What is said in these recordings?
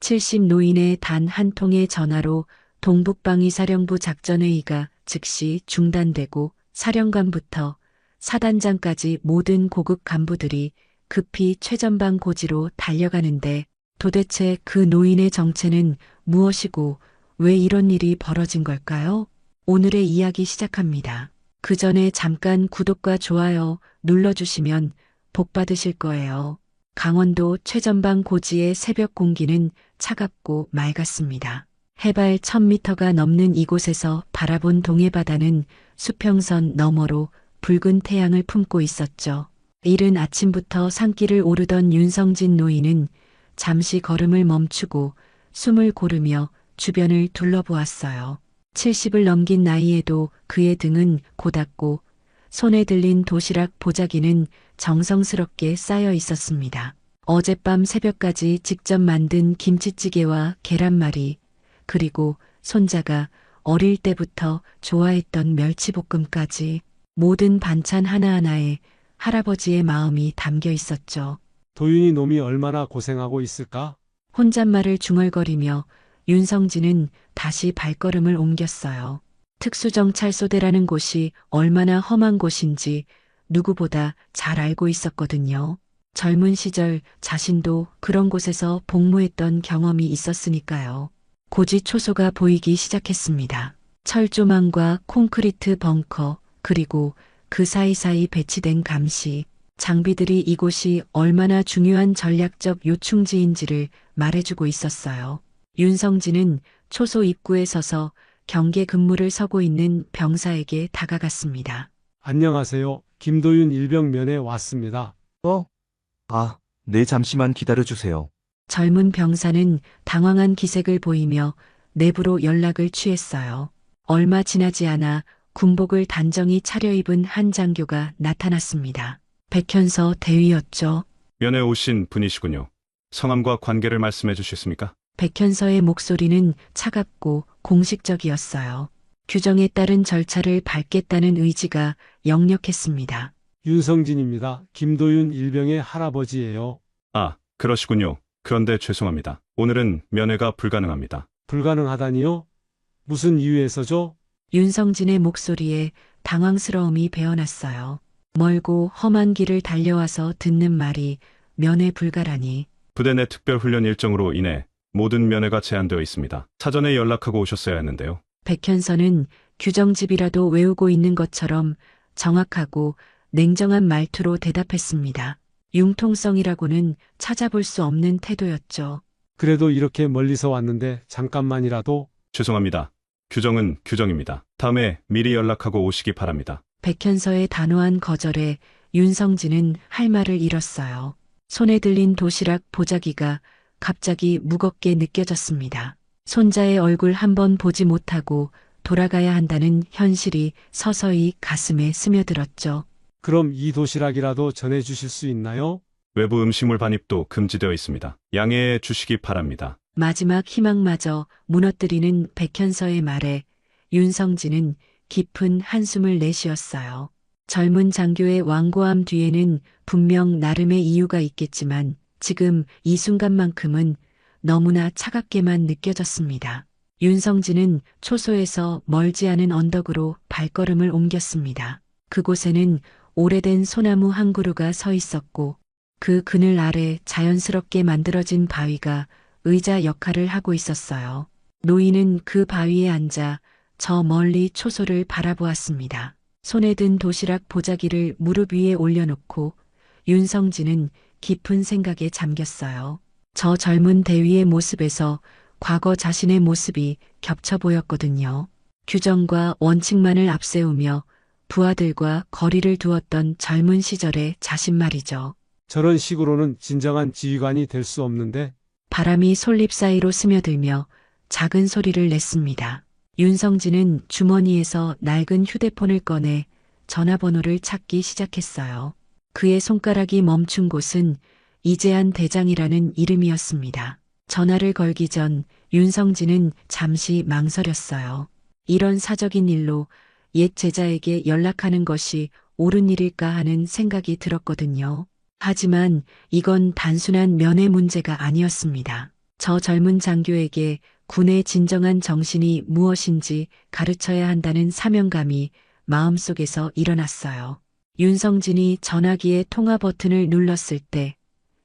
70 노인의 단 한 통의 전화로 동북방위사령부 작전회의가 즉시 중단되고 사령관부터 사단장까지 모든 고급 간부들이 급히 최전방 고지로 달려가는데 도대체 그 노인의 정체는 무엇이고 왜 이런 일이 벌어진 걸까요? 오늘의 이야기 시작합니다. 그 전에 잠깐 구독과 좋아요 눌러주시면 복 받으실 거예요. 강원도 최전방 고지의 새벽 공기는 차갑고 맑았습니다. 해발 1000m가 넘는 이곳에서 바라본 동해바다는 수평선 너머로 붉은 태양을 품고 있었죠. 이른 아침부터 산길을 오르던 윤성진 노인은 잠시 걸음을 멈추고 숨을 고르며 주변을 둘러보았어요. 70을 넘긴 나이에도 그의 등은 고닫고 손에 들린 도시락 보자기는 정성스럽게 쌓여 있었습니다. 어젯밤 새벽까지 직접 만든 김치찌개와 계란말이, 그리고 손자가 어릴 때부터 좋아했던 멸치볶음까지 모든 반찬 하나하나에 할아버지의 마음이 담겨 있었죠. 도윤이 놈이 얼마나 고생하고 있을까? 혼잣말을 중얼거리며 윤성진은 다시 발걸음을 옮겼어요. 특수정찰소대라는 곳이 얼마나 험한 곳인지 누구보다 잘 알고 있었거든요. 젊은 시절 자신도 그런 곳에서 복무했던 경험이 있었으니까요. 고지 초소가 보이기 시작했습니다. 철조망과 콘크리트 벙커, 그리고 그 사이사이 배치된 감시, 장비들이 이곳이 얼마나 중요한 전략적 요충지인지를 말해주고 있었어요. 윤성진은 초소 입구에 서서 경계 근무를 서고 있는 병사에게 다가갔습니다. 안녕하세요. 김도윤 일병면에 왔습니다. 네, 잠시만 기다려주세요. 젊은 병사는 당황한 기색을 보이며 내부로 연락을 취했어요. 얼마 지나지 않아 군복을 단정히 차려입은 한 장교가 나타났습니다. 백현서 대위였죠. 면회 오신 분이시군요. 성함과 관계를 말씀해 주시겠습니까? 백현서의 목소리는 차갑고 공식적이었어요. 규정에 따른 절차를 밟겠다는 의지가 역력했습니다. 윤성진입니다. 김도윤 일병의 할아버지예요. 아, 그러시군요. 그런데 죄송합니다. 오늘은 면회가 불가능합니다. 불가능하다니요? 무슨 이유에서죠? 윤성진의 목소리에 당황스러움이 배어났어요. 멀고 험한 길을 달려와서 듣는 말이 면회 불가라니. 부대 내 특별훈련 일정으로 인해 모든 면회가 제한되어 있습니다. 사전에 연락하고 오셨어야 했는데요. 백현서는 규정집이라도 외우고 있는 것처럼 정확하고 냉정한 말투로 대답했습니다. 융통성이라고는 찾아볼 수 없는 태도였죠. 그래도 이렇게 멀리서 왔는데 잠깐만이라도. 죄송합니다. 규정은 규정입니다. 다음에 미리 연락하고 오시기 바랍니다. 백현서의 단호한 거절에 윤성진은 할 말을 잃었어요. 손에 들린 도시락 보자기가 갑자기 무겁게 느껴졌습니다. 손자의 얼굴 한번 보지 못하고 돌아가야 한다는 현실이 서서히 가슴에 스며들었죠. 그럼 이 도시락이라도 전해주실 수 있나요? 외부 음식물 반입도 금지되어 있습니다. 양해해 주시기 바랍니다. 마지막 희망마저 무너뜨리는 백현서의 말에 윤성진은 깊은 한숨을 내쉬었어요. 젊은 장교의 완고함 뒤에는 분명 나름의 이유가 있겠지만 지금 이 순간만큼은 너무나 차갑게만 느껴졌습니다. 윤성진은 초소에서 멀지 않은 언덕으로 발걸음을 옮겼습니다. 그곳에는 오래된 소나무 한 그루가 서 있었고 그 그늘 아래 자연스럽게 만들어진 바위가 의자 역할을 하고 있었어요. 노인은 그 바위에 앉아 저 멀리 초소를 바라보았습니다. 손에 든 도시락 보자기를 무릎 위에 올려놓고 윤성진은 깊은 생각에 잠겼어요. 저 젊은 대위의 모습에서 과거 자신의 모습이 겹쳐 보였거든요. 규정과 원칙만을 앞세우며 부하들과 거리를 두었던 젊은 시절의 자신 말이죠. 저런 식으로는 진정한 지휘관이 될 수 없는데. 바람이 솔잎 사이로 스며들며 작은 소리를 냈습니다. 윤성진은 주머니에서 낡은 휴대폰을 꺼내 전화번호를 찾기 시작했어요. 그의 손가락이 멈춘 곳은 이재한 대장이라는 이름이었습니다. 전화를 걸기 전 윤성진은 잠시 망설였어요. 이런 사적인 일로 옛 제자에게 연락하는 것이 옳은 일일까 하는 생각이 들었거든요. 하지만 이건 단순한 면회 문제가 아니었습니다. 저 젊은 장교에게 군의 진정한 정신이 무엇인지 가르쳐야 한다는 사명감이 마음속에서 일어났어요. 윤성진이 전화기의 통화 버튼을 눌렀을 때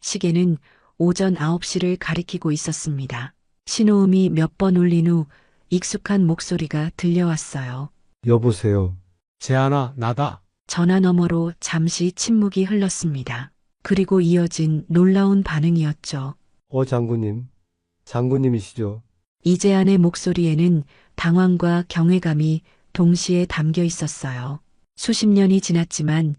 시계는 오전 9시를 가리키고 있었습니다. 신호음이 몇 번 울린 후 익숙한 목소리가 들려왔어요. 여보세요. 재한아, 나다. 전화 너머로 잠시 침묵이 흘렀습니다. 그리고 이어진 놀라운 반응이었죠. 장군님. 장군님이시죠? 이재한의 목소리에는 당황과 경외감이 동시에 담겨 있었어요. 수십 년이 지났지만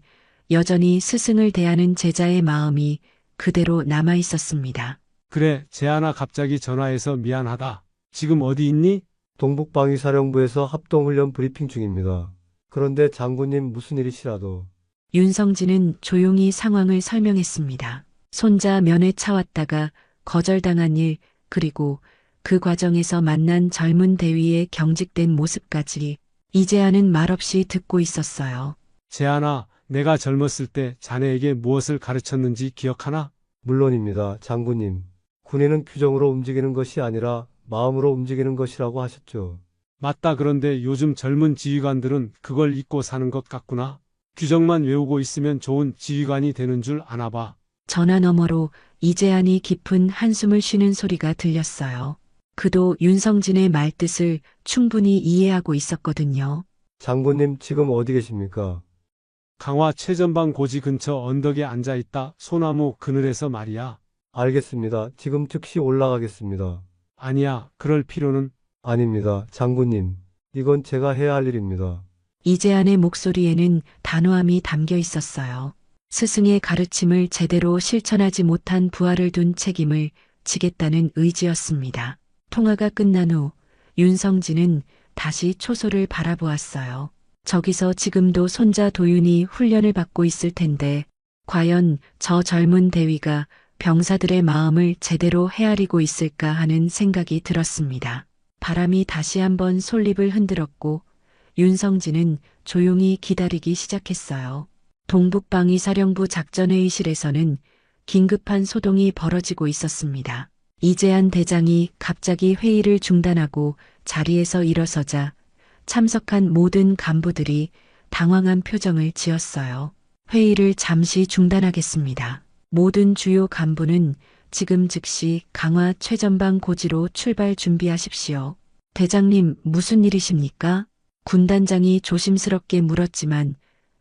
여전히 스승을 대하는 제자의 마음이 그대로 남아 있었습니다. 그래, 재한아 갑자기 전화해서 미안하다. 지금 어디 있니? 동북방위사령부에서 합동훈련 브리핑 중입니다. 그런데 장군님 무슨 일이시라도. 윤성진은 조용히 상황을 설명했습니다. 손자 면회 차왔다가 거절당한 일, 그리고 그 과정에서 만난 젊은 대위의 경직된 모습까지 이재한은 말없이 듣고 있었어요. 재한아, 내가 젊었을 때 자네에게 무엇을 가르쳤는지 기억하나? 물론입니다. 장군님. 군인은 규정으로 움직이는 것이 아니라 마음으로 움직이는 것이라고 하셨죠. 맞다. 그런데 요즘 젊은 지휘관들은 그걸 잊고 사는 것 같구나. 규정만 외우고 있으면 좋은 지휘관이 되는 줄 아나 봐. 전화 너머로 이재한이 깊은 한숨을 쉬는 소리가 들렸어요. 그도 윤성진의 말뜻을 충분히 이해하고 있었거든요. 장군님 지금 어디 계십니까? 강화 최전방 고지 근처 언덕에 앉아있다. 소나무 그늘에서 말이야. 알겠습니다. 지금 즉시 올라가겠습니다. 아니야, 그럴 필요는. 아닙니다. 장군님. 이건 제가 해야 할 일입니다. 이재한의 목소리에는 단호함이 담겨 있었어요. 스승의 가르침을 제대로 실천하지 못한 부하를 둔 책임을 지겠다는 의지였습니다. 통화가 끝난 후 윤성진은 다시 초소를 바라보았어요. 저기서 지금도 손자 도윤이 훈련을 받고 있을 텐데 과연 저 젊은 대위가 병사들의 마음을 제대로 헤아리고 있을까 하는 생각이 들었습니다. 바람이 다시 한번 솔잎을 흔들었고 윤성진은 조용히 기다리기 시작했어요. 동북방위사령부 작전회의실에서는 긴급한 소동이 벌어지고 있었습니다. 이재한 대장이 갑자기 회의를 중단하고 자리에서 일어서자 참석한 모든 간부들이 당황한 표정을 지었어요. 회의를 잠시 중단하겠습니다. 모든 주요 간부는 지금 즉시 강화 최전방 고지로 출발 준비하십시오. 대장님, 무슨 일이십니까? 군단장이 조심스럽게 물었지만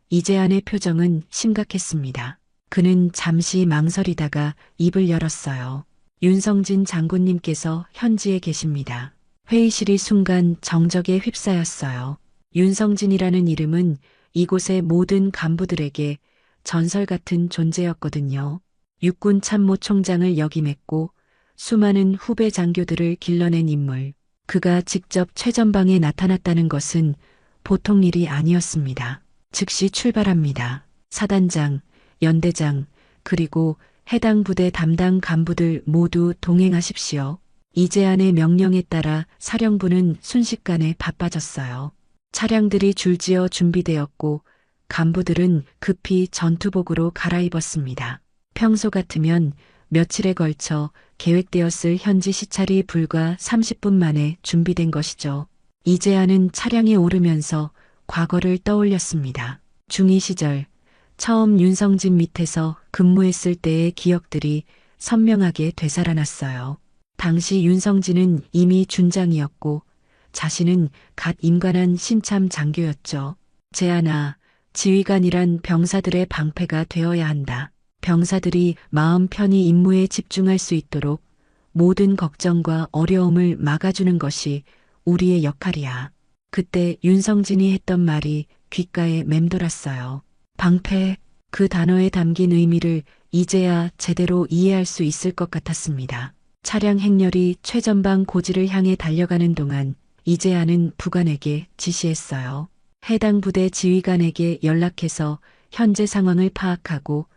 이재한의 표정은 심각했습니다. 그는 잠시 망설이다가 입을 열었어요. 윤성진 장군님께서 현지에 계십니다. 회의실이 순간 정적에 휩싸였어요. 윤성진이라는 이름은 이곳의 모든 간부들에게 전설 같은 존재였거든요. 육군 참모총장을 역임했고 수많은 후배 장교들을 길러낸 인물. 그가 직접 최전방에 나타났다는 것은 보통 일이 아니었습니다. 즉시 출발합니다. 사단장, 연대장, 그리고 해당 부대 담당 간부들 모두 동행하십시오. 이재한의 명령에 따라 사령부는 순식간에 바빠졌어요. 차량들이 줄지어 준비되었고 간부들은 급히 전투복으로 갈아입었습니다. 평소 같으면 며칠에 걸쳐 계획되었을 현지 시찰이 불과 30분 만에 준비된 것이죠. 이재한은 차량에 오르면서 과거를 떠올렸습니다. 중2 시절 처음 윤성진 밑에서 근무했을 때의 기억들이 선명하게 되살아났어요. 당시 윤성진은 이미 준장이었고 자신은 갓 임관한 신참 장교였죠. 재한아, 지휘관이란 병사들의 방패가 되어야 한다. 병사들이 마음 편히 임무에 집중할 수 있도록 모든 걱정과 어려움을 막아주는 것이 우리의 역할이야. 그때 윤성진이 했던 말이 귓가에 맴돌았어요. 방패, 그 단어에 담긴 의미를 이제야 제대로 이해할 수 있을 것 같았습니다. 차량 행렬이 최전방 고지를 향해 달려가는 동안 이재한은 부관에게 지시했어요. 해당 부대 지휘관에게 연락해서 현재 상황을 파악하고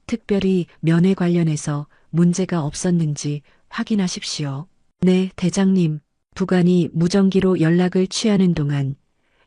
특별히 면회 관련해서 문제가 없었는지 확인하십시오. 네, 대장님. 부관이 무전기로 연락을 취하는 동안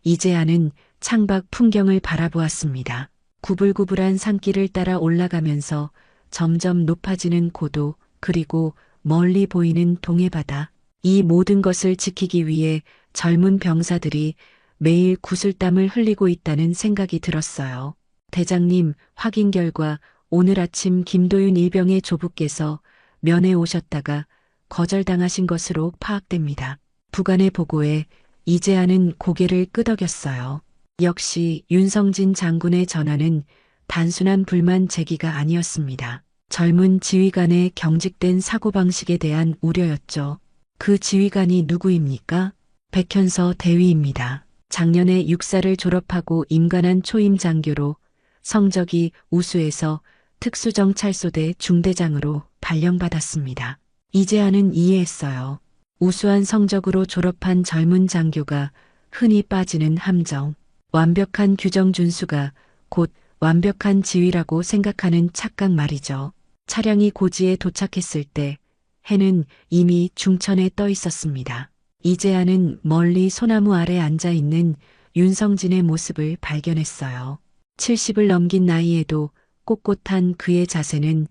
이재한은 창밖 풍경을 바라보았습니다. 구불구불한 산길을 따라 올라가면서 점점 높아지는 고도, 그리고 멀리 보이는 동해바다. 이 모든 것을 지키기 위해 젊은 병사들이 매일 구슬땀을 흘리고 있다는 생각이 들었어요. 대장님, 확인 결과 오늘 아침 김도윤 일병의 조부께서 면회 오셨다가 거절당하신 것으로 파악됩니다. 부관의 보고에 이재하는 고개를 끄덕였어요. 역시 윤성진 장군의 전화는 단순한 불만 제기가 아니었습니다. 젊은 지휘관의 경직된 사고방식에 대한 우려였죠. 그 지휘관이 누구입니까? 백현서 대위입니다. 작년에 육사를 졸업하고 임관한 초임 장교로 성적이 우수해서 특수정찰소대 중대장으로 발령받았습니다. 이재하는 이해했어요. 우수한 성적으로 졸업한 젊은 장교가 흔히 빠지는 함정, 완벽한 규정 준수가 곧 완벽한 지휘라고 생각하는 착각 말이죠. 차량이 고지에 도착했을 때 해는 이미 중천에 떠 있었습니다. 이재하는 멀리 소나무 아래 앉아 있는 윤성진의 모습을 발견했어요. 70을 넘긴 나이에도 꼿꼿한 그의 자세는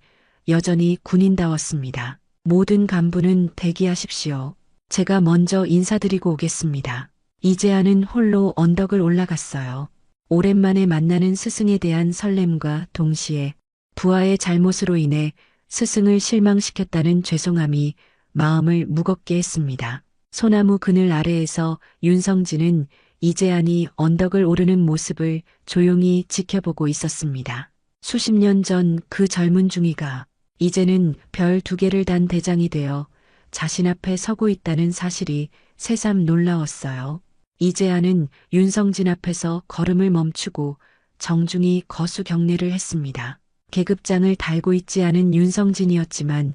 여전히 군인다웠습니다. 모든 간부는 대기하십시오. 제가 먼저 인사드리고 오겠습니다. 이재하는 홀로 언덕을 올라갔어요. 오랜만에 만나는 스승에 대한 설렘과 동시에 부하의 잘못으로 인해 스승을 실망시켰다는 죄송함이 마음을 무겁게 했습니다. 소나무 그늘 아래에서 윤성진은 이재한이 언덕을 오르는 모습을 조용히 지켜보고 있었습니다. 수십 년 전 그 젊은 중이가 이제는 별 2개를 단 대장이 되어 자신 앞에 서고 있다는 사실이 새삼 놀라웠어요. 이재한은 윤성진 앞에서 걸음을 멈추고 정중히 거수 경례를 했습니다. 계급장을 달고 있지 않은 윤성진이었지만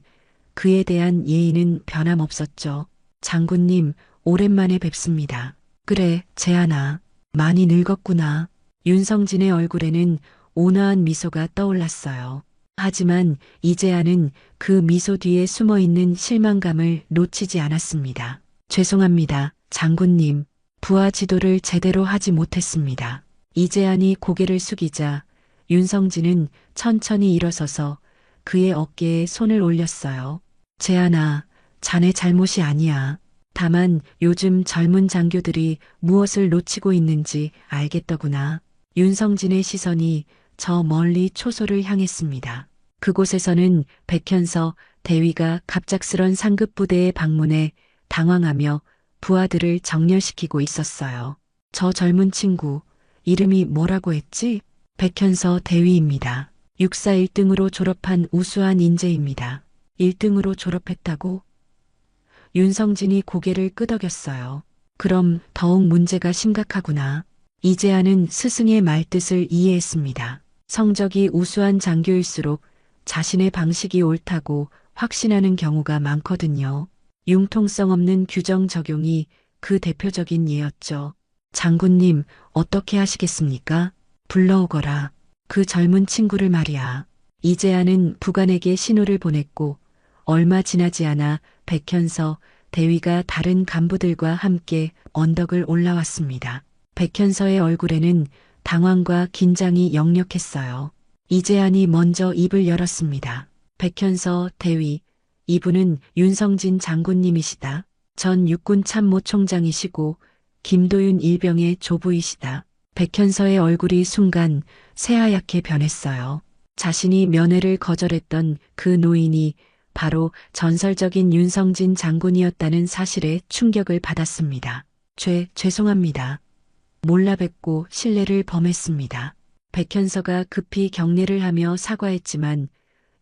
그에 대한 예의는 변함없었죠. 장군님, 오랜만에 뵙습니다. 그래, 재한아. 많이 늙었구나. 윤성진의 얼굴에는 온화한 미소가 떠올랐어요. 하지만 이재한은 그 미소 뒤에 숨어있는 실망감을 놓치지 않았습니다. 죄송합니다, 장군님. 부하 지도를 제대로 하지 못했습니다. 이재한이 고개를 숙이자 윤성진은 천천히 일어서서 그의 어깨에 손을 올렸어요. 재한아, 자네 잘못이 아니야. 다만 요즘 젊은 장교들이 무엇을 놓치고 있는지 알겠더구나. 윤성진의 시선이 저 멀리 초소를 향했습니다. 그곳에서는 백현서 대위가 갑작스런 상급부대의 방문에 당황하며 부하들을 정렬시키고 있었어요. 저 젊은 친구, 이름이 뭐라고 했지? 백현서 대위입니다. 육사 1등으로 졸업한 우수한 인재입니다. 1등으로 졸업했다고? 윤성진이 고개를 끄덕였어요. 그럼 더욱 문제가 심각하구나. 이재하는 스승의 말뜻을 이해했습니다. 성적이 우수한 장교일수록 자신의 방식이 옳다고 확신하는 경우가 많거든요. 융통성 없는 규정 적용이 그 대표적인 예였죠. 장군님, 어떻게 하시겠습니까? 불러오거라. 그 젊은 친구를 말이야. 이재하는 부관에게 신호를 보냈고 얼마 지나지 않아 백현서 대위가 다른 간부들과 함께 언덕을 올라왔습니다. 백현서의 얼굴에는 당황과 긴장이 역력했어요. 이재한이 먼저 입을 열었습니다. 백현서 대위, 이분은 윤성진 장군님이시다. 전 육군 참모총장이시고 김도윤 일병의 조부이시다. 백현서의 얼굴이 순간 새하얗게 변했어요. 자신이 면회를 거절했던 그 노인이 바로 전설적인 윤성진 장군이었다는 사실에 충격을 받았습니다. 죄송합니다. 몰라 뵙고 신뢰를 범했습니다. 백현서가 급히 경례를 하며 사과했지만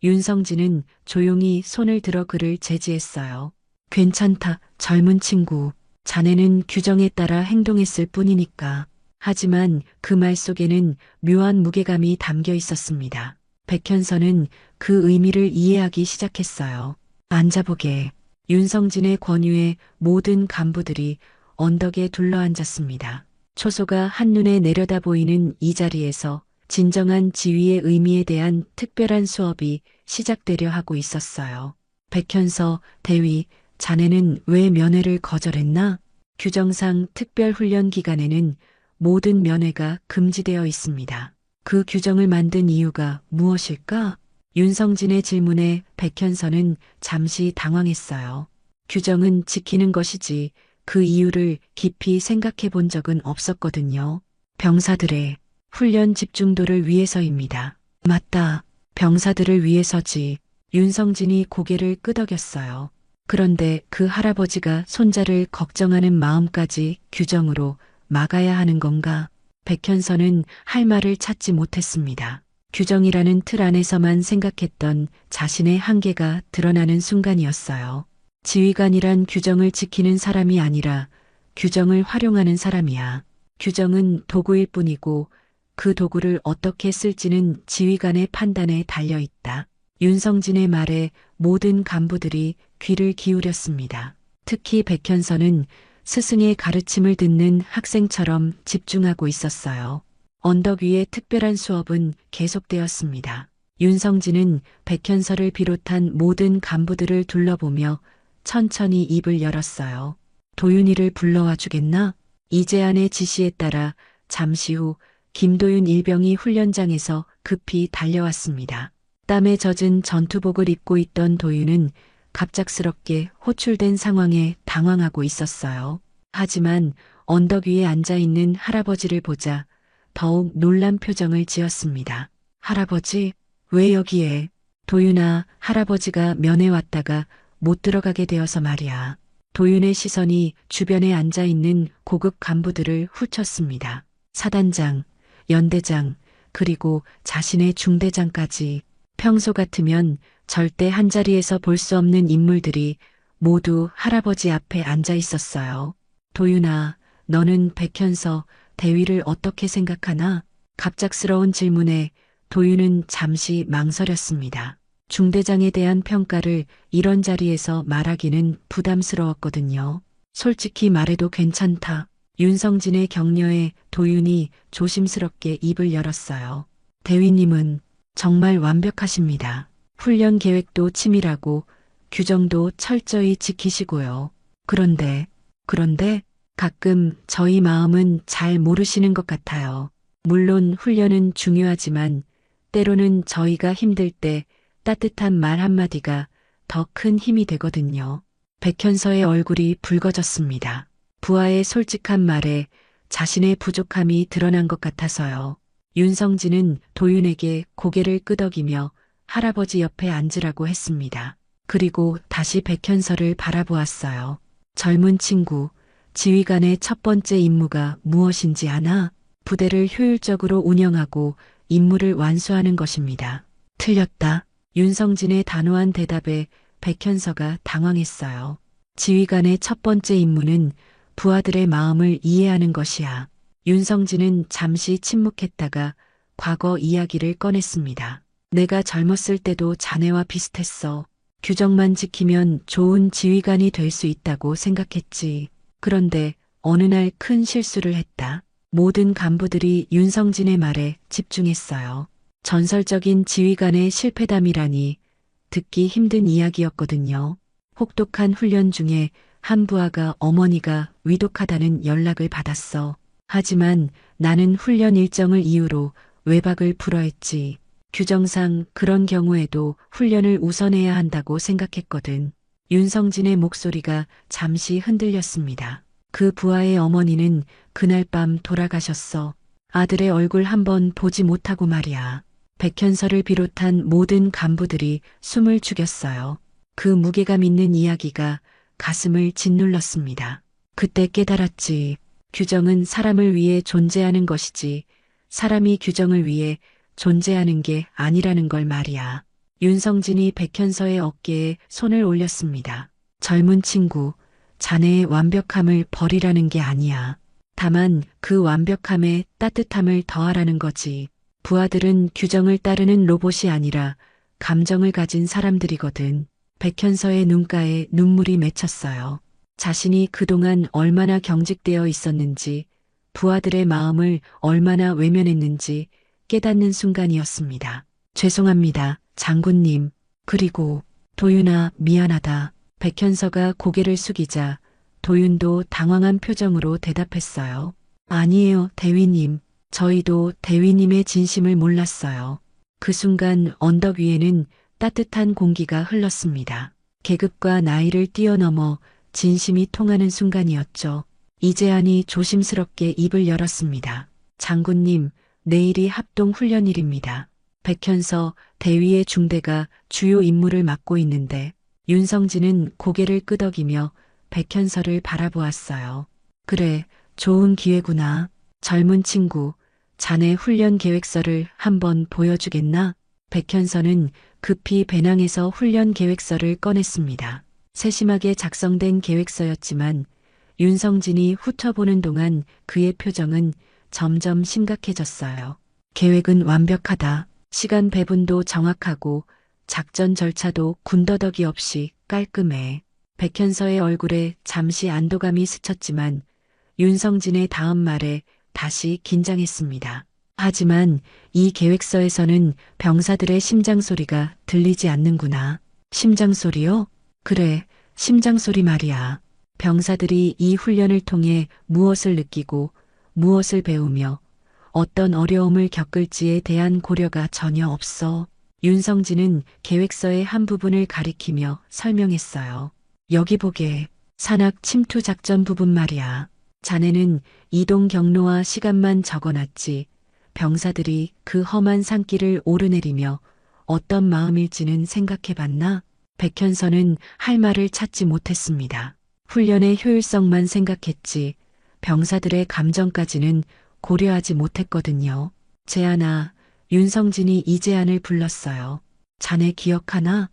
윤성진은 조용히 손을 들어 그를 제지했어요. 괜찮다, 젊은 친구. 자네는 규정에 따라 행동했을 뿐이니까. 하지만 그 말 속에는 묘한 무게감이 담겨 있었습니다. 백현서는 그 의미를 이해하기 시작했어요. 앉아보게. 윤성진의 권유에 모든 간부들이 언덕에 둘러앉았습니다. 초소가 한눈에 내려다 보이는 이 자리에서 진정한 지휘의 의미에 대한 특별한 수업이 시작되려 하고 있었어요. 백현서 대위, 자네는 왜 면회를 거절했나? 규정상 특별훈련 기간에는 모든 면회가 금지되어 있습니다. 그 규정을 만든 이유가 무엇일까? 윤성진의 질문에 백현서는 잠시 당황했어요. 규정은 지키는 것이지 그 이유를 깊이 생각해 본 적은 없었거든요. 병사들의 훈련 집중도를 위해서입니다. 맞다. 병사들을 위해서지. 윤성진이 고개를 끄덕였어요. 그런데 그 할아버지가 손자를 걱정하는 마음까지 규정으로 막아야 하는 건가? 백현서는 할 말을 찾지 못했습니다. 규정이라는 틀 안에서만 생각했던 자신의 한계가 드러나는 순간이었어요. 지휘관이란 규정을 지키는 사람이 아니라 규정을 활용하는 사람이야. 규정은 도구일 뿐이고 그 도구를 어떻게 쓸지는 지휘관의 판단에 달려 있다. 윤성진의 말에 모든 간부들이 귀를 기울였습니다. 특히 백현서는 스승의 가르침을 듣는 학생처럼 집중하고 있었어요. 언덕 위의 특별한 수업은 계속되었습니다. 윤성진은 백현서를 비롯한 모든 간부들을 둘러보며 천천히 입을 열었어요. 도윤이를 불러와 주겠나? 이재안의 지시에 따라 잠시 후 김도윤 일병이 훈련장에서 급히 달려왔습니다. 땀에 젖은 전투복을 입고 있던 도윤은 갑작스럽게 호출된 상황에 당황하고 있었어요. 하지만 언덕 위에 앉아 있는 할아버지를 보자 더욱 놀란 표정을 지었습니다. 할아버지, 왜 여기에? 도윤아, 할아버지가 면회 왔다가 못 들어가게 되어서 말이야. 도윤의 시선이 주변에 앉아 있는 고급 간부들을 훑었습니다. 사단장, 연대장, 그리고 자신의 중대장까지. 평소 같으면 절대 한자리에서 볼 수 없는 인물들이 모두 할아버지 앞에 앉아 있었어요. 도윤아, 너는 백현서 대위를 어떻게 생각하나? 갑작스러운 질문에 도윤은 잠시 망설였습니다. 중대장에 대한 평가를 이런 자리에서 말하기는 부담스러웠거든요. 솔직히 말해도 괜찮다. 윤성진의 격려에 도윤이 조심스럽게 입을 열었어요. 대위님은 정말 완벽하십니다. 훈련 계획도 치밀하고 규정도 철저히 지키시고요. 그런데 가끔 저희 마음은 잘 모르시는 것 같아요. 물론 훈련은 중요하지만 때로는 저희가 힘들 때 따뜻한 말 한마디가 더 큰 힘이 되거든요. 백현서의 얼굴이 붉어졌습니다. 부하의 솔직한 말에 자신의 부족함이 드러난 것 같아서요. 윤성진은 도윤에게 고개를 끄덕이며 할아버지 옆에 앉으라고 했습니다. 그리고 다시 백현서를 바라보았어요. 젊은 친구, 지휘관의 첫 번째 임무가 무엇인지 아나? 부대를 효율적으로 운영하고 임무를 완수하는 것입니다. 틀렸다. 윤성진의 단호한 대답에 백현서가 당황했어요. 지휘관의 첫 번째 임무는 부하들의 마음을 이해하는 것이야. 윤성진은 잠시 침묵했다가 과거 이야기를 꺼냈습니다. 내가 젊었을 때도 자네와 비슷했어. 규정만 지키면 좋은 지휘관이 될 수 있다고 생각했지. 그런데 어느 날 큰 실수를 했다. 모든 간부들이 윤성진의 말에 집중했어요. 전설적인 지휘관의 실패담이라니 듣기 힘든 이야기였거든요. 혹독한 훈련 중에 한 부하가 어머니가 위독하다는 연락을 받았어. 하지만 나는 훈련 일정을 이유로 외박을 불허했지. 규정상 그런 경우에도 훈련을 우선해야 한다고 생각했거든. 윤성진의 목소리가 잠시 흔들렸습니다. 그 부하의 어머니는 그날 밤 돌아가셨어. 아들의 얼굴 한번 보지 못하고 말이야. 백현서를 비롯한 모든 간부들이 숨을 죽였어요. 그 무게감 있는 이야기가 가슴을 짓눌렀습니다. 그때 깨달았지. 규정은 사람을 위해 존재하는 것이지 사람이 규정을 위해 존재하는 게 아니라는 걸 말이야. 윤성진이 백현서의 어깨에 손을 올렸습니다. 젊은 친구, 자네의 완벽함을 버리라는 게 아니야. 다만 그 완벽함에 따뜻함을 더하라는 거지. 부하들은 규정을 따르는 로봇이 아니라 감정을 가진 사람들이거든. 백현서의 눈가에 눈물이 맺혔어요. 자신이 그동안 얼마나 경직되어 있었는지, 부하들의 마음을 얼마나 외면했는지 깨닫는 순간이었습니다. 죄송합니다, 장군님. 그리고 도윤아, 미안하다. 백현서가 고개를 숙이자 도윤도 당황한 표정으로 대답했어요. 아니에요, 대위님. 저희도 대위님의 진심을 몰랐어요. 그 순간 언덕 위에는 따뜻한 공기가 흘렀습니다. 계급과 나이를 뛰어넘어 진심이 통하는 순간이었죠. 이재한이 조심스럽게 입을 열었습니다. 장군님, 내일이 합동훈련일입니다. 백현서 대위의 중대가 주요 임무를 맡고 있는데 윤성진은 고개를 끄덕이며 백현서를 바라보았어요. 그래, 좋은 기회구나. 젊은 친구, 자네 훈련 계획서를 한번 보여주겠나? 백현서는 급히 배낭에서 훈련 계획서를 꺼냈습니다. 세심하게 작성된 계획서였지만 윤성진이 훑어보는 동안 그의 표정은 점점 심각해졌어요. 계획은 완벽하다. 시간 배분도 정확하고 작전 절차도 군더더기 없이 깔끔해. 백현서의 얼굴에 잠시 안도감이 스쳤지만 윤성진의 다음 말에 다시 긴장했습니다. 하지만 이 계획서에서는 병사들의 심장 소리가 들리지 않는구나. 심장 소리요? 그래, 심장 소리 말이야. 병사들이 이 훈련을 통해 무엇을 느끼고 무엇을 배우며 어떤 어려움을 겪을지에 대한 고려가 전혀 없어. 윤성진은 계획서의 한 부분을 가리키며 설명했어요. 여기 보게, 산악 침투 작전 부분 말이야. 자네는 이동 경로와 시간만 적어놨지 병사들이 그 험한 산길을 오르내리며 어떤 마음일지는 생각해봤나? 백현서는 할 말을 찾지 못했습니다. 훈련의 효율성만 생각했지 병사들의 감정까지는 고려하지 못했거든요. 재한아, 윤성진이 이재한을 불렀어요. 자네 기억하나?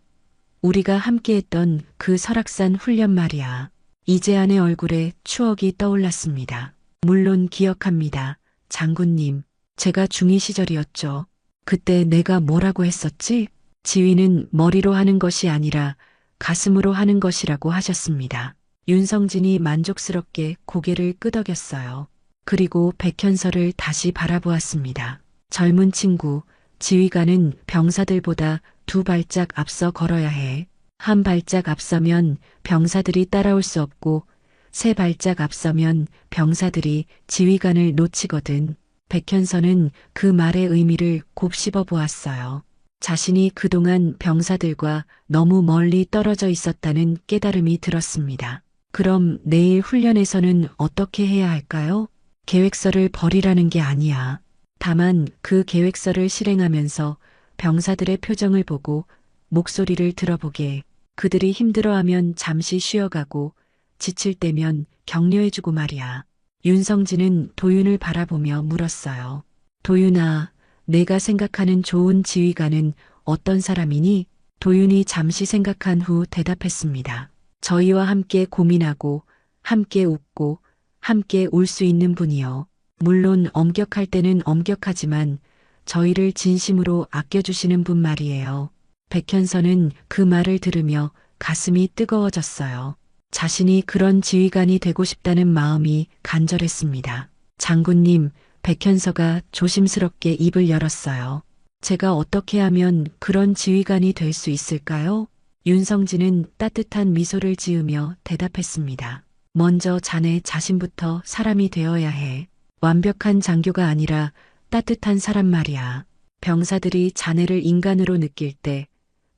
우리가 함께했던 그 설악산 훈련 말이야. 이재한의 얼굴에 추억이 떠올랐습니다. 물론 기억합니다. 장군님, 제가 중2 시절이었죠. 그때 내가 뭐라고 했었지? 지휘는 머리로 하는 것이 아니라 가슴으로 하는 것이라고 하셨습니다. 윤성진이 만족스럽게 고개를 끄덕였어요. 그리고 백현서를 다시 바라보았습니다. 젊은 친구, 지휘관은 병사들보다 2발짝 앞서 걸어야 해. 1발짝 앞서면 병사들이 따라올 수 없고 3발짝 앞서면 병사들이 지휘관을 놓치거든. 백현서는 그 말의 의미를 곱씹어 보았어요. 자신이 그동안 병사들과 너무 멀리 떨어져 있었다는 깨달음이 들었습니다. 그럼 내일 훈련에서는 어떻게 해야 할까요? 계획서를 버리라는 게 아니야. 다만 그 계획서를 실행하면서 병사들의 표정을 보고 목소리를 들어보게. 그들이 힘들어하면 잠시 쉬어가고 지칠 때면 격려해주고 말이야. 윤성진은 도윤을 바라보며 물었어요. 도윤아, 내가 생각하는 좋은 지휘관은 어떤 사람이니? 도윤이 잠시 생각한 후 대답했습니다. 저희와 함께 고민하고 함께 웃고 함께 울 수 있는 분이요. 물론 엄격할 때는 엄격하지만 저희를 진심으로 아껴주시는 분 말이에요. 백현서는 그 말을 들으며 가슴이 뜨거워졌어요. 자신이 그런 지휘관이 되고 싶다는 마음이 간절했습니다. 장군님, 백현서가 조심스럽게 입을 열었어요. 제가 어떻게 하면 그런 지휘관이 될 수 있을까요? 윤성진은 따뜻한 미소를 지으며 대답했습니다. 먼저 자네 자신부터 사람이 되어야 해. 완벽한 장교가 아니라 따뜻한 사람 말이야. 병사들이 자네를 인간으로 느낄 때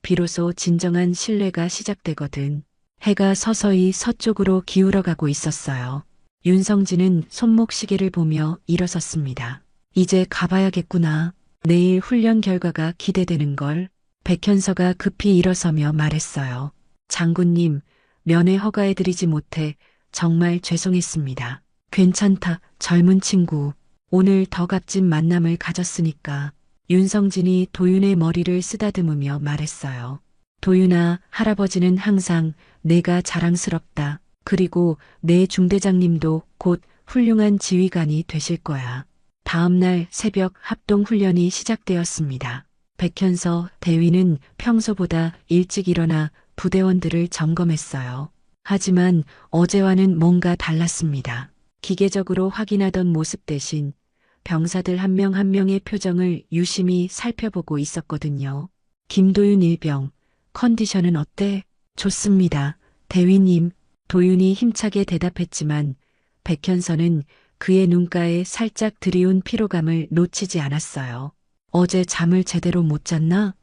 비로소 진정한 신뢰가 시작되거든. 해가 서서히 서쪽으로 기울어가고 있었어요. 윤성진은 손목 시계를 보며 일어섰습니다. 이제 가봐야겠구나. 내일 훈련 결과가 기대되는걸. 백현서가 급히 일어서며 말했어요. 장군님, 면회 허가해드리지 못해 정말 죄송했습니다. 괜찮다, 젊은 친구. 오늘 더 값진 만남을 가졌으니까. 윤성진이 도윤의 머리를 쓰다듬으며 말했어요. 도윤아, 할아버지는 항상 내가 자랑스럽다. 그리고 내 중대장님도 곧 훌륭한 지휘관이 되실 거야. 다음 날 새벽 합동훈련이 시작되었습니다. 백현서 대위는 평소보다 일찍 일어나 부대원들을 점검했어요. 하지만 어제와는 뭔가 달랐습니다. 기계적으로 확인하던 모습 대신 병사들 한 명 한 명의 표정을 유심히 살펴보고 있었거든요. 김도윤 일병, 컨디션은 어때? 좋습니다. 대위님, 도윤이 힘차게 대답했지만 백현서는 그의 눈가에 살짝 드리운 피로감을 놓치지 않았어요. 어제 잠을 제대로 못 잤나?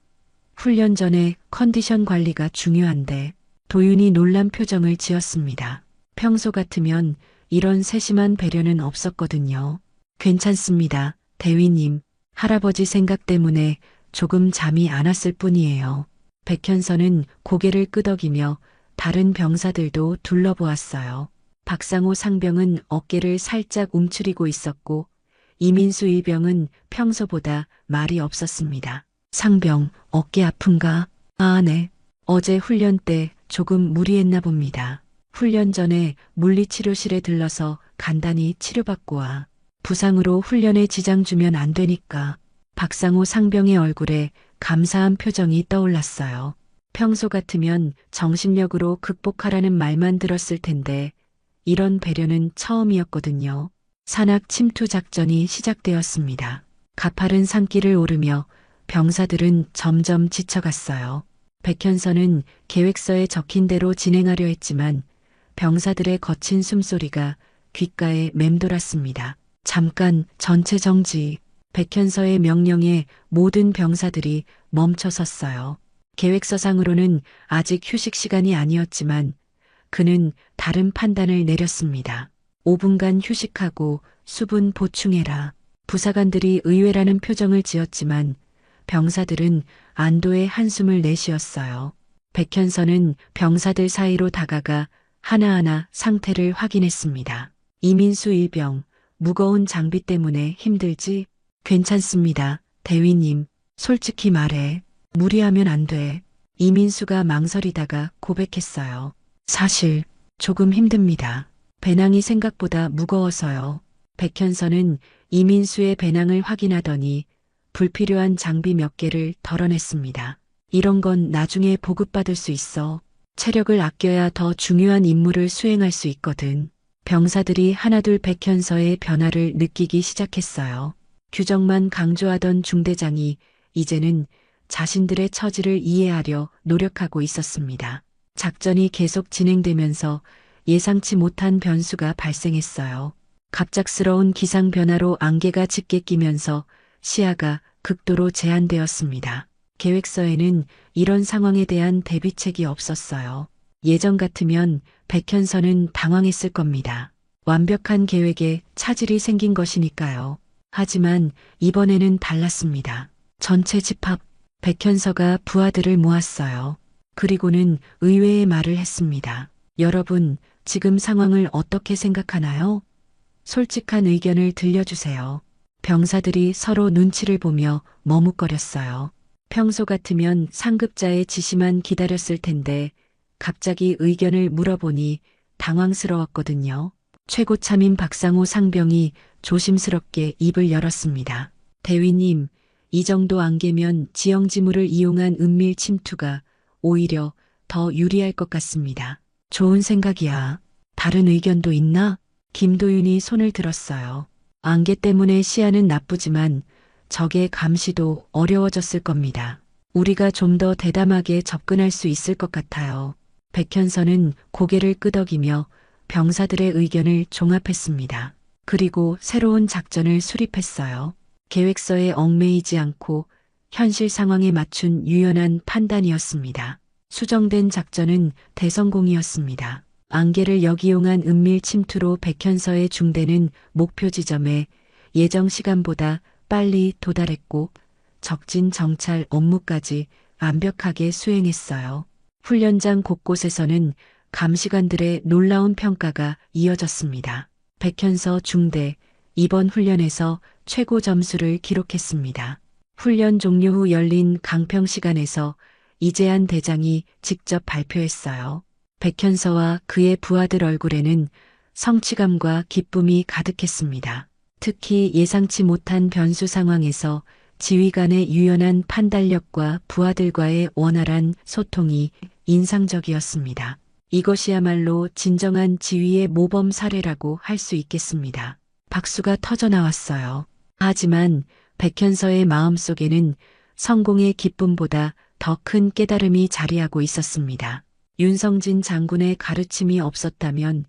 훈련 전에 컨디션 관리가 중요한데 도윤이 놀란 표정을 지었습니다. 평소 같으면 이런 세심한 배려는 없었거든요. 괜찮습니다. 대위님, 할아버지 생각 때문에 조금 잠이 안 왔을 뿐이에요. 백현서는 고개를 끄덕이며 다른 병사들도 둘러보았어요. 박상호 상병은 어깨를 살짝 움츠리고 있었고 이민수 일병은 평소보다 말이 없었습니다. 상병, 어깨 아픈가? 아, 네. 어제 훈련 때 조금 무리했나 봅니다. 훈련 전에 물리치료실에 들러서 간단히 치료받고 와. 부상으로 훈련에 지장 주면 안 되니까. 박상호 상병의 얼굴에 감사한 표정이 떠올랐어요. 평소 같으면 정신력으로 극복하라는 말만 들었을 텐데 이런 배려는 처음이었거든요. 산악 침투 작전이 시작되었습니다. 가파른 산길을 오르며 병사들은 점점 지쳐갔어요. 백현서는 계획서에 적힌 대로 진행하려 했지만 병사들의 거친 숨소리가 귓가에 맴돌았습니다. 잠깐 전체 정지. 백현서의 명령에 모든 병사들이 멈춰섰어요. 계획서상으로는 아직 휴식 시간이 아니었지만 그는 다른 판단을 내렸습니다. 5분간 휴식하고 수분 보충해라. 부사관들이 의외라는 표정을 지었지만 병사들은 안도의 한숨을 내쉬었어요. 백현서는 병사들 사이로 다가가 하나하나 상태를 확인했습니다. 이민수 일병, 무거운 장비 때문에 힘들지? 괜찮습니다. 대위님, 솔직히 말해. 무리하면 안 돼. 이민수가 망설이다가 고백했어요. 사실 조금 힘듭니다. 배낭이 생각보다 무거워서요. 백현서는 이민수의 배낭을 확인하더니 불필요한 장비 몇 개를 덜어냈습니다. 이런 건 나중에 보급받을 수 있어. 체력을 아껴야 더 중요한 임무를 수행할 수 있거든. 병사들이 하나둘 백현서의 변화를 느끼기 시작했어요. 규정만 강조하던 중대장이 이제는 자신들의 처지를 이해하려 노력하고 있었습니다. 작전이 계속 진행되면서 예상치 못한 변수가 발생했어요. 갑작스러운 기상 변화로 안개가 짙게 끼면서 시야가 극도로 제한되었습니다. 계획서에는 이런 상황에 대한 대비책이 없었어요. 예전 같으면 백현서는 당황했을 겁니다. 완벽한 계획에 차질이 생긴 것이니까요. 하지만 이번에는 달랐습니다. 전체 집합, 백현서가 부하들을 모았어요. 그리고는 의외의 말을 했습니다. 여러분, 지금 상황을 어떻게 생각하나요? 솔직한 의견을 들려주세요. 병사들이 서로 눈치를 보며 머뭇거렸어요. 평소 같으면 상급자의 지시만 기다렸을 텐데 갑자기 의견을 물어보니 당황스러웠거든요. 최고참인 박상호 상병이 조심스럽게 입을 열었습니다. 대위님, 이 정도 안개면 지형지물을 이용한 은밀 침투가 오히려 더 유리할 것 같습니다. 좋은 생각이야. 다른 의견도 있나? 김도윤이 손을 들었어요. 안개 때문에 시야는 나쁘지만 적의 감시도 어려워졌을 겁니다. 우리가 좀 더 대담하게 접근할 수 있을 것 같아요. 백현서는 고개를 끄덕이며 병사들의 의견을 종합했습니다. 그리고 새로운 작전을 수립했어요. 계획서에 얽매이지 않고 현실 상황에 맞춘 유연한 판단이었습니다. 수정된 작전은 대성공이었습니다. 안개를 역이용한 은밀 침투로 백현서의 중대는 목표 지점에 예정 시간보다 빨리 도달했고 적진 정찰 업무까지 완벽하게 수행했어요. 훈련장 곳곳에서는 감시관들의 놀라운 평가가 이어졌습니다. 백현서 중대, 이번 훈련에서 최고 점수를 기록했습니다. 훈련 종료 후 열린 강평 시간에서 이재한 대장이 직접 발표했어요. 백현서와 그의 부하들 얼굴에는 성취감과 기쁨이 가득했습니다. 특히 예상치 못한 변수 상황에서 지휘관의 유연한 판단력과 부하들과의 원활한 소통이 인상적이었습니다. 이것이야말로 진정한 지휘의 모범 사례라고 할 수 있겠습니다. 박수가 터져 나왔어요. 하지만 백현서의 마음속에는 성공의 기쁨보다 더 큰 깨달음이 자리하고 있었습니다. 윤성진 장군의 가르침이 없었다면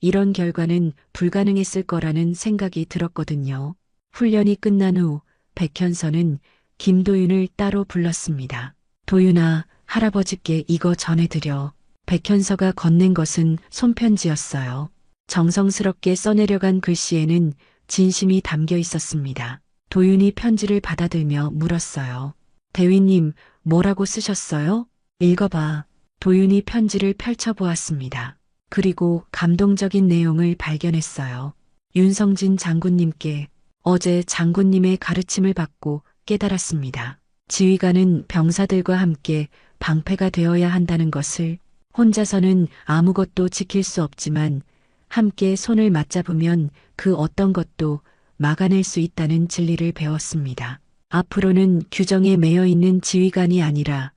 이런 결과는 불가능했을 거라는 생각이 들었거든요. 훈련이 끝난 후 백현서는 김도윤을 따로 불렀습니다. 도윤아, 할아버지께 이거 전해드려. 백현서가 건넨 것은 손편지였어요. 정성스럽게 써내려간 글씨에는 진심이 담겨 있었습니다. 도윤이 편지를 받아들며 물었어요. 대위님, 뭐라고 쓰셨어요? 읽어봐. 도윤이 편지를 펼쳐보았습니다. 그리고 감동적인 내용을 발견했어요. 윤성진 장군님께 어제 장군님의 가르침을 받고 깨달았습니다. 지휘관은 병사들과 함께 방패가 되어야 한다는 것을, 혼자서는 아무것도 지킬 수 없지만 함께 손을 맞잡으면 그 어떤 것도 막아낼 수 있다는 진리를 배웠습니다. 앞으로는 규정에 매여 있는 지휘관이 아니라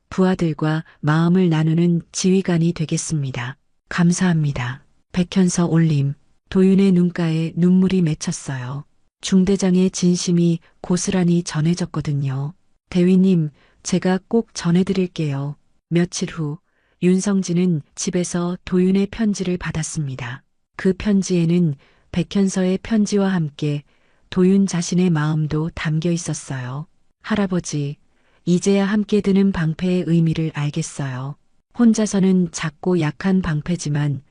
부하들과 마음을 나누는 지휘관이 되겠습니다. 감사합니다. 백현서 올림. 도윤의 눈가에 눈물이 맺혔어요. 중대장의 진심이 고스란히 전해졌거든요. 대위님, 제가 꼭 전해드릴게요. 며칠 후 윤성진은 집에서 도윤의 편지를 받았습니다. 그 편지에는 백현서의 편지와 함께 도윤 자신의 마음도 담겨 있었어요. 할아버지, 이제야 함께 드는 방패의 의미를 알겠어요. 혼자서는 작고 약한 방패지만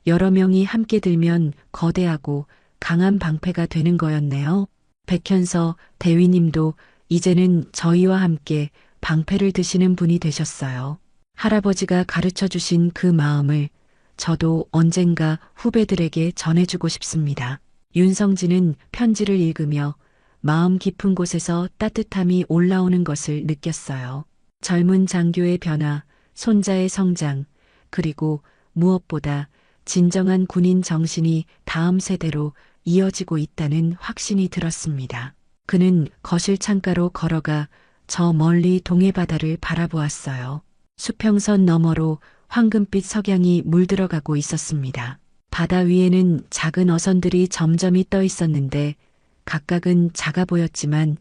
여러 명이 함께 들면 거대하고 강한 방패가 되는 거였네요. 백현서 대위님도 이제는 저희와 함께 방패를 드시는 분이 되셨어요. 할아버지가 가르쳐 주신 그 마음을 저도 언젠가 후배들에게 전해주고 싶습니다. 윤성진은 편지를 읽으며 마음 깊은 곳에서 따뜻함이 올라오는 것을 느꼈어요. 젊은 장교의 변화, 손자의 성장, 그리고 무엇보다 진정한 군인 정신이 다음 세대로 이어지고 있다는 확신이 들었습니다. 그는 거실 창가로 걸어가 저 멀리 동해바다를 바라보았어요. 수평선 너머로 황금빛 석양이 물들어가고 있었습니다. 바다 위에는 작은 어선들이 점점이 떠 있었는데 각각은 작아 보였지만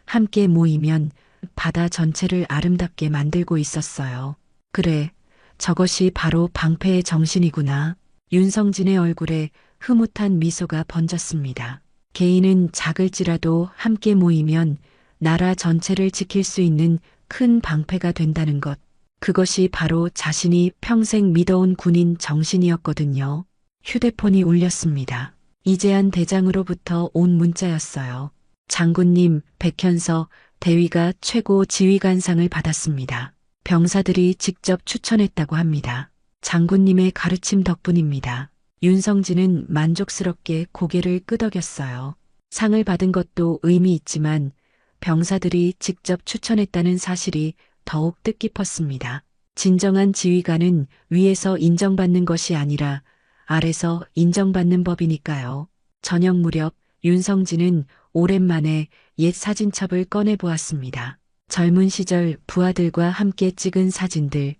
함께 모이면 바다 전체를 아름답게 만들고 있었어요. 그래, 저것이 바로 방패의 정신이구나. 윤성진의 얼굴에 흐뭇한 미소가 번졌습니다. 개인은 작을지라도 함께 모이면 나라 전체를 지킬 수 있는 큰 방패가 된다는 것. 그것이 바로 자신이 평생 믿어온 군인 정신이었거든요. 휴대폰이 울렸습니다. 이재한 대장으로부터 온 문자였어요. 장군님, 백현서 대위가 최고 지휘관상을 받았습니다. 병사들이 직접 추천했다고 합니다. 장군님의 가르침 덕분입니다. 윤성진은 만족스럽게 고개를 끄덕였어요. 상을 받은 것도 의미 있지만 병사들이 직접 추천했다는 사실이 더욱 뜻깊었습니다. 진정한 지휘관은 위에서 인정받는 것이 아니라 아래서 인정받는 법이니까요. 저녁 무렵 윤성진은 오랜만에 옛 사진첩을 꺼내보았습니다. 젊은 시절 부하들과 함께 찍은 사진들,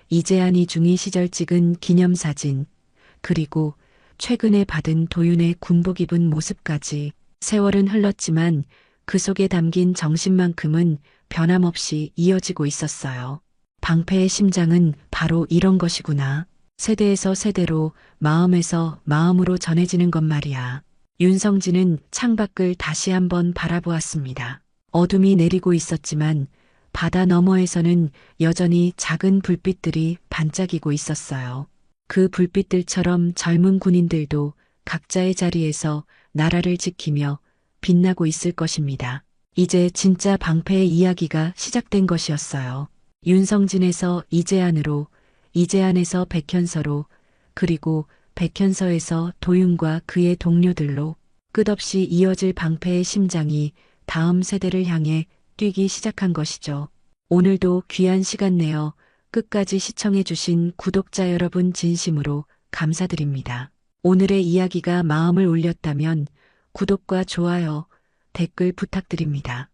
이재한이 중위 시절 찍은 기념사진, 그리고 최근에 받은 도윤의 군복 입은 모습까지. 세월은 흘렀지만 그 속에 담긴 정신만큼은 변함없이 이어지고 있었어요. 방패의 심장은 바로 이런 것이구나. 세대에서 세대로, 마음에서 마음으로 전해지는 것 말이야. 윤성진은 창밖을 다시 한번 바라보았습니다. 어둠이 내리고 있었지만 바다 너머에서는 여전히 작은 불빛들이 반짝이고 있었어요. 그 불빛들처럼 젊은 군인들도 각자의 자리에서 나라를 지키며 빛나고 있을 것입니다. 이제 진짜 방패의 이야기가 시작된 것이었어요. 윤성진에서 이재한으로, 이재한에서 백현서로, 그리고 백현서에서 도윤과 그의 동료들로 끝없이 이어질 방패의 심장이 다음 세대를 향해 뛰기 시작한 것이죠. 오늘도 귀한 시간 내어 끝까지 시청해주신 구독자 여러분 진심으로 감사드립니다. 오늘의 이야기가 마음을 울렸다면 구독과 좋아요, 댓글 부탁드립니다.